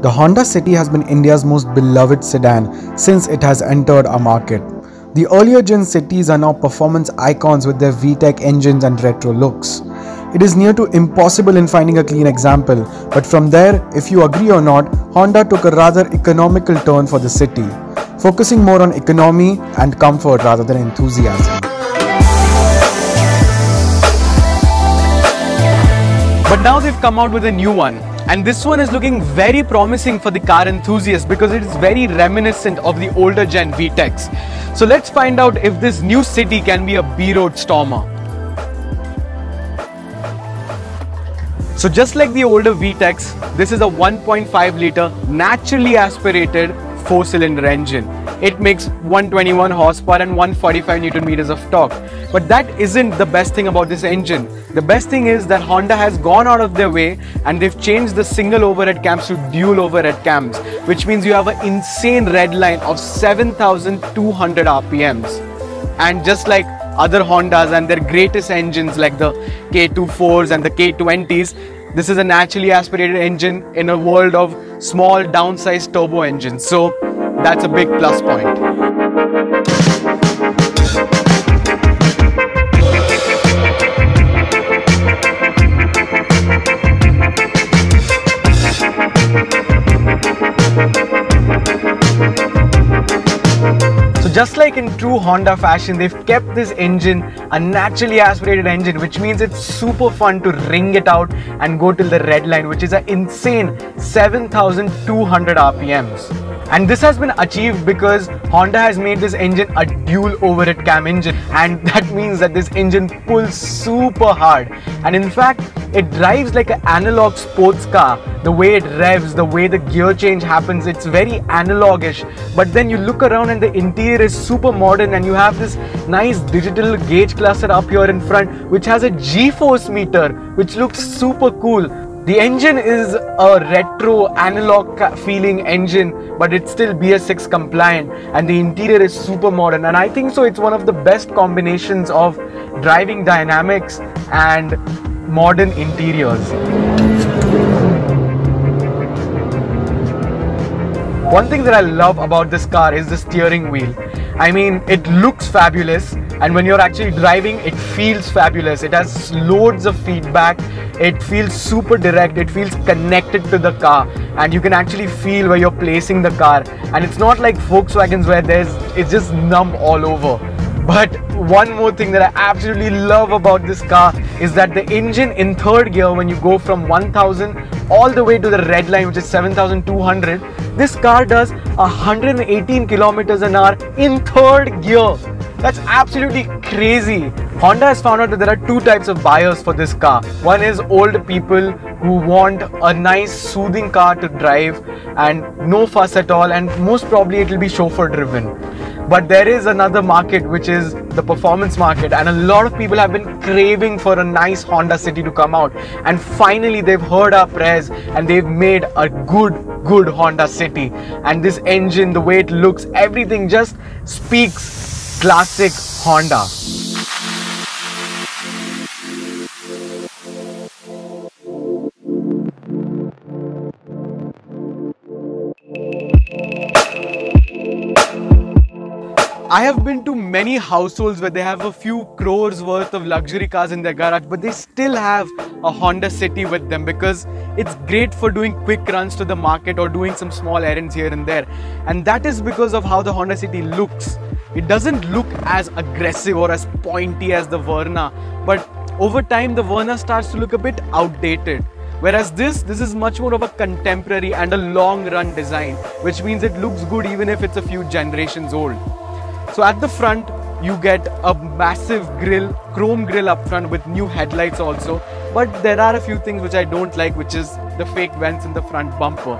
The Honda City has been India's most beloved sedan since it has entered our market. The earlier gen cities are now performance icons with their VTEC engines and retro looks. It is near to impossible in finding a clean example, but from there, if you agree or not, Honda took a rather economical turn for the city, focusing more on economy and comfort rather than enthusiasm. But now they've come out with a new one. And this one is looking very promising for the car enthusiast because it is very reminiscent of the older gen VTECs. So let's find out if this new city can be a B-road stormer. So just like the older VTECs, this is a 1.5 litre naturally aspirated 4-cylinder engine. It makes 121 horsepower and 145 Newton meters of torque. But that isn't the best thing about this engine. The best thing is that Honda has gone out of their way and they've changed the single overhead cams to dual overhead cams, which means you have an insane red line of 7,200 RPMs. And just like other Hondas and their greatest engines like the K24s and the K20s, this is a naturally aspirated engine in a world of small downsized turbo engines. So that's a big plus point. Just like in true Honda fashion, they've kept this engine a naturally aspirated engine, which means it's super fun to ring it out and go till the red line, which is an insane 7,200 RPMs. And this has been achieved because Honda has made this engine a dual overhead cam engine, and that means that this engine pulls super hard. And in fact, it drives like an analog sports car. The way it revs, the way the gear change happens, it's very analogish. But then you look around and the interior is super modern, and you have this nice digital gauge cluster up here in front, which has a G-force meter, which looks super cool. The engine is a retro analog feeling engine, but it's still BS6 compliant, and the interior is super modern. And I think so it's one of the best combinations of driving dynamics and modern interiors. One thing that I love about this car is the steering wheel. I mean, it looks fabulous, and when you're actually driving, it feels fabulous. It has loads of feedback. It feels super direct. It feels connected to the car, and you can actually feel where you're placing the car. And it's not like Volkswagens where it's just numb all over. But one more thing that I absolutely love about this car is that the engine in third gear, when you go from 1000 all the way to the red line, which is 7,200, this car does 118 kilometers an hour in third gear. That's absolutely crazy. Honda has found out that there are two types of buyers for this car. One is old people who want a nice soothing car to drive and no fuss at all, and most probably it will be chauffeur driven. But there is another market, which is the performance market, and a lot of people have been craving for a nice Honda City to come out, and finally they've heard our prayers and they've made a good Honda City. And this engine, the way it looks, everything just speaks classic Honda. I have been to many households where they have a few crores worth of luxury cars in their garage, but they still have a Honda City with them because it's great for doing quick runs to the market or doing some small errands here and there. And that is because of how the Honda City looks. It doesn't look as aggressive or as pointy as the Verna, but over time the Verna starts to look a bit outdated. Whereas this is much more of a contemporary and a long run design, which means it looks good even if it's a few generations old. So at the front, you get a massive grille, chrome grille up front with new headlights also. But there are a few things which I don't like, which is the fake vents in the front bumper.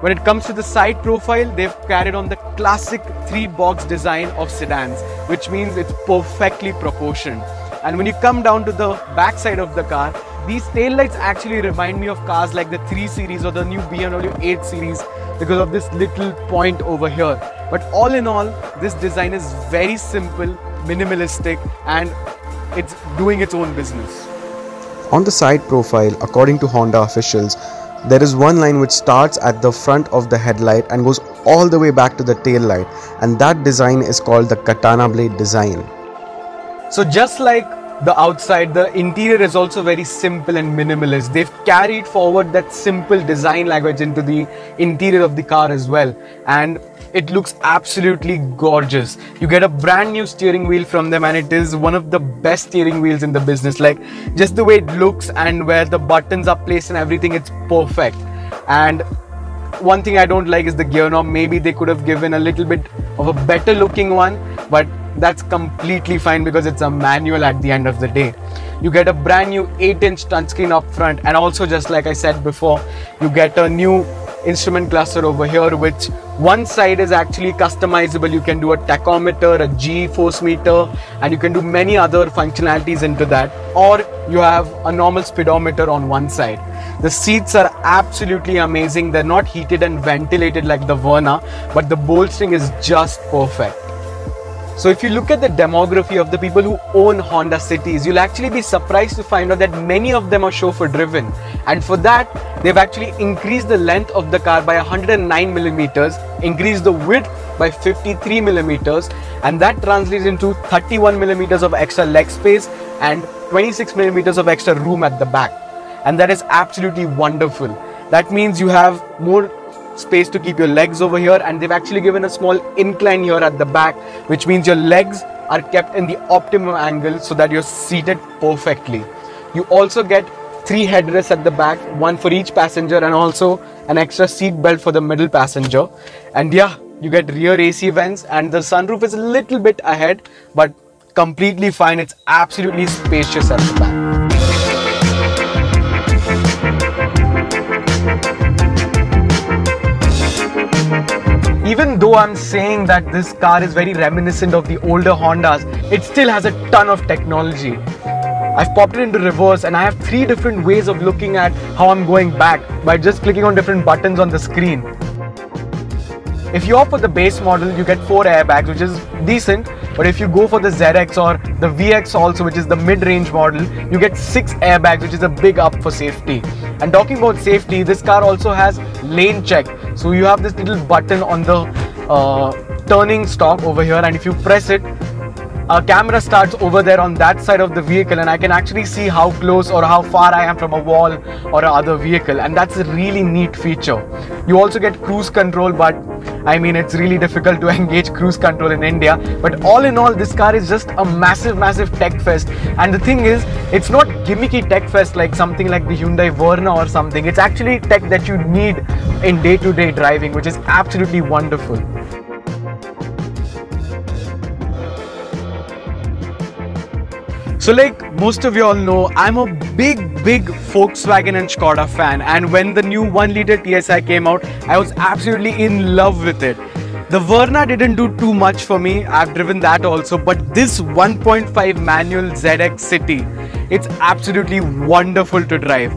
When it comes to the side profile, they've carried on the classic 3-box design of sedans, which means it's perfectly proportioned. And when you come down to the back side of the car, these taillights actually remind me of cars like the 3 Series or the new BMW 8 Series because of this little point over here. But all in all, this design is very simple, minimalistic, and it's doing its own business. On the side profile, according to Honda officials, There is one line which starts at the front of the headlight and goes all the way back to the tail light, and that design is called the katana blade design. So just like the outside, the interior is also very simple and minimalist. They've carried forward that simple design language into the interior of the car as well, and it looks absolutely gorgeous. You get a brand new steering wheel from them, and it is one of the best steering wheels in the business. Like, just the way it looks and where the buttons are placed and everything, it's perfect. And one thing I don't like is the gear knob. Maybe they could have given a little bit of a better looking one, but that's completely fine because it's a manual at the end of the day. You get a brand new 8-inch touchscreen up front, and also, just like I said before, you get a new instrument cluster over here, which one side is actually customizable. You can do a tachometer, a G-force meter, and you can do many other functionalities into that. Or you have a normal speedometer on one side. The seats are absolutely amazing. They're not heated and ventilated like the Verna, but the bolstering is just perfect. So if you look at the demography of the people who own Honda Cities, you'll actually be surprised to find out that many of them are chauffeur driven. And for that, they've actually increased the length of the car by 109 millimeters, increased the width by 53 millimeters, and that translates into 31 millimeters of extra leg space and 26 millimeters of extra room at the back. And that is absolutely wonderful. That means you have more space to keep your legs over here, and they've actually given a small incline here at the back, which means your legs are kept in the optimum angle so that you're seated perfectly. You also get 3 headrests at the back, one for each passenger, and also an extra seat belt for the middle passenger. And yeah, you get rear AC vents, and the sunroof is a little bit ahead, but completely fine. It's absolutely spacious at the back. Even though I'm saying that this car is very reminiscent of the older Hondas, it still has a ton of technology. I've popped it into reverse, and I have 3 different ways of looking at how I'm going back by just clicking on different buttons on the screen. If you opt for the base model, you get 4 airbags, which is decent. But if you go for the ZX or the VX also, which is the mid-range model, you get 6 airbags, which is a big up for safety. And talking about safety, this car also has lane check. So you have this little button on the turning stop over here, and if you press it, a camera starts over there on that side of the vehicle, and I can actually see how close or how far I am from a wall or other vehicle, and that's a really neat feature. You also get cruise control, but I mean, it's really difficult to engage cruise control in India. But all in all, this car is just a massive tech fest. And the thing is, it's not gimmicky tech fest like something like the Hyundai Verna or something. It's actually tech that you need in day-to-day driving, which is absolutely wonderful. So like most of you all know, I'm a big Volkswagen and Skoda fan, and when the new 1-liter TSI came out, I was absolutely in love with it. The Verna didn't do too much for me. I've driven that also, but this 1.5 manual ZX City, it's absolutely wonderful to drive.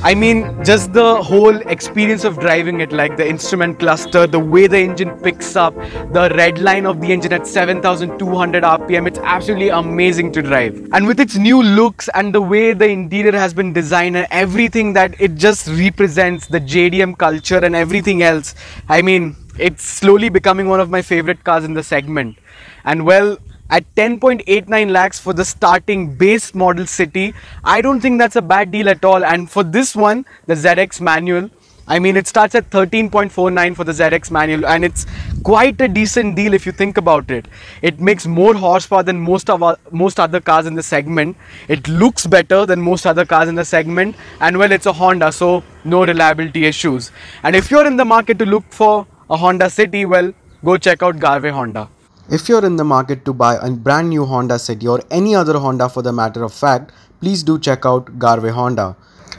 I mean, just the whole experience of driving it, like the instrument cluster, the way the engine picks up, the red line of the engine at 7,200 RPM, it's absolutely amazing to drive. And with its new looks and the way the interior has been designed and everything that it just represents, the JDM culture and everything else, I mean, it's slowly becoming one of my favorite cars in the segment. And well, at 10.89 lakhs for the starting base model City, I don't think that's a bad deal at all. And for this one, the ZX manual, I mean, it starts at 13.49 for the ZX manual, and it's quite a decent deal if you think about it. It makes more horsepower than most other cars in the segment. It looks better than most other cars in the segment, and well, it's a Honda, so no reliability issues. And if you're in the market to look for a Honda City, well, go check out Garve Honda. If you're in the market to buy a brand new Honda City or any other Honda for the matter of fact, please do check out Garve Honda.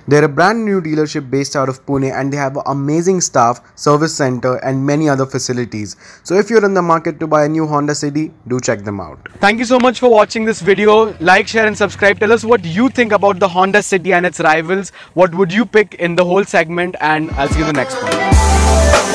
They're a brand new dealership based out of Pune, and they have amazing staff, service center and many other facilities. So if you're in the market to buy a new Honda City, do check them out. Thank you so much for watching this video. Like, share and subscribe. Tell us what you think about the Honda City and its rivals. What would you pick in the whole segment, and I'll see you in the next one.